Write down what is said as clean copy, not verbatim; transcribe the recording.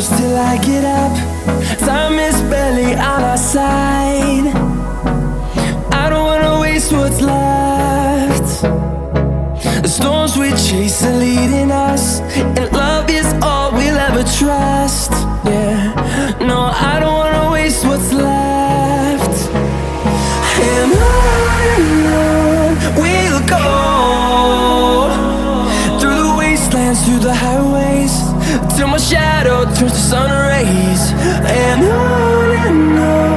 close till I get up. Time is barely on our side. I don't wanna waste what's left. The storms we chase are leading us, and love is all we'll ever trust. Yeah, no, I don't wanna waste what's left. And on we'll go, through the wastelands, through the highways, till my shadow turns to sun rays. And on